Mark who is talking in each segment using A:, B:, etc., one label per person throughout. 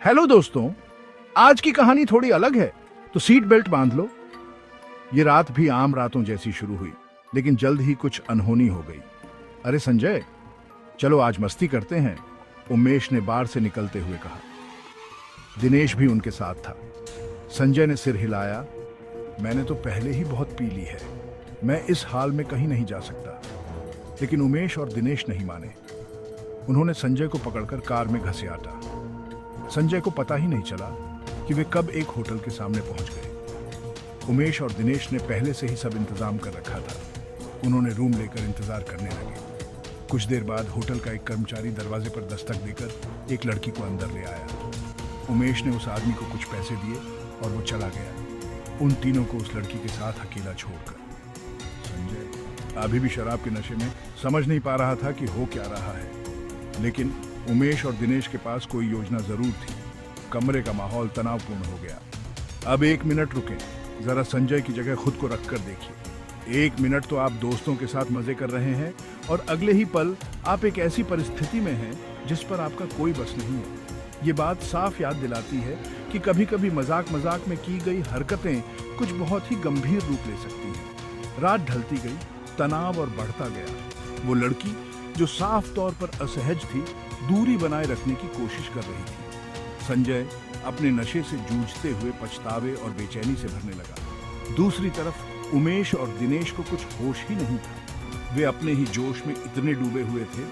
A: Hello दोस्तों, आज की कहानी थोड़ी अलग है, तो सीट बेल्ट बांध लो। ये रात भी आम रातों जैसी शुरू हुई, लेकिन जल्द ही कुछ अनहोनी हो गई। अरे संजय, चलो आज मस्ती करते हैं, उमेश ने बार से निकलते हुए कहा। दिनेश भी उनके साथ था। संजय ने सिर हिलाया। मैंने तो पहले ही बहुत पी ली है, मैं इस हाल में कहीं नहीं जा सकता। लेकिन उमेश और दिनेश नहीं माने। उन्होंने संजय को पकड़कर कार में घसीटा। संजय को पता ही नहीं चला कि वे कब एक होटल के सामने पहुंच गए। उमेश और दिनेश ने पहले से ही सब इंतजाम कर रखा था। उन्होंने रूम लेकर इंतजार करने लगे। कुछ देर बाद होटल का एक कर्मचारी दरवाजे पर दस्तक देकर एक लड़की को अंदर ले आया। उमेश ने उस आदमी को कुछ पैसे दिए और वो चला गया, उन तीनों को उस लड़की के साथ अकेला छोड़कर। संजय अभी भी शराब के नशे में समझ नहीं पा रहा था कि हो क्या रहा है, लेकिन उमेश और दिनेश के पास कोई योजना जरूर थी। कमरे का माहौल तनावपूर्ण हो गया। अब 1 मिनट रुकें, जरा संजय की जगह खुद को रखकर देखिए। 1 मिनट तो आप दोस्तों के साथ मजे कर रहे हैं और अगले ही पल आप एक ऐसी परिस्थिति में हैं जिस पर आपका कोई बस नहीं है। ये बात साफ याद दिलाती है कि कभी कभी मजाक मजाक में की गई हरकतें कुछ बहुत ही गंभीर रूप ले सकती हैं। रात ढलती गई, तनाव और बढ़ता गया। वो लड़की जो साफ तौर पर असहज थी, दूरी बनाए रखने की कोशिश कर रही थी। संजय अपने नशे से जूझते हुए पछतावे और बेचैनी से भरने लगा। दूसरी तरफ उमेश और दिनेश को कुछ होश ही नहीं था। वे अपने ही जोश में इतने डूबे हुए थे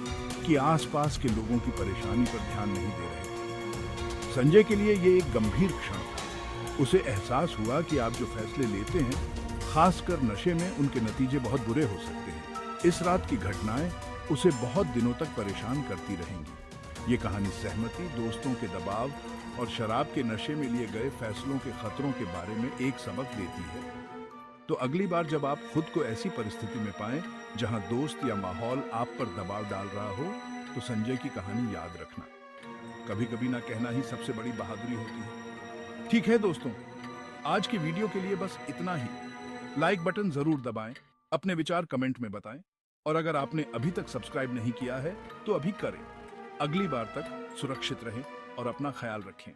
A: कि आसपास के लोगों की परेशानी पर ध्यान नहीं दे रहे थे। संजय के लिए ये एक गंभीर क्षण था। उसे एहसास हुआ कि आप जो फैसले लेते हैं, खासकर नशे में, उनके नतीजे बहुत बुरे हो सकते हैं। इस रात की घटनाएं उसे बहुत दिनों तक परेशान करती रहेंगी। ये कहानी सहमति, दोस्तों के दबाव और शराब के नशे में लिए गए फैसलों के खतरों के बारे में एक सबक देती है। तो अगली बार जब आप खुद को ऐसी परिस्थिति में पाएं जहां दोस्त या माहौल आप पर दबाव डाल रहा हो, तो संजय की कहानी याद रखना। कभी कभी ना कहना ही सबसे बड़ी बहादुरी होती है। ठीक है दोस्तों, आज की वीडियो के लिए बस इतना ही। लाइक बटन जरूर दबाएं, अपने विचार कमेंट में बताएं, और अगर आपने अभी तक सब्सक्राइब नहीं किया है तो अभी करें। अगली बार तक सुरक्षित रहें और अपना ख्याल रखें।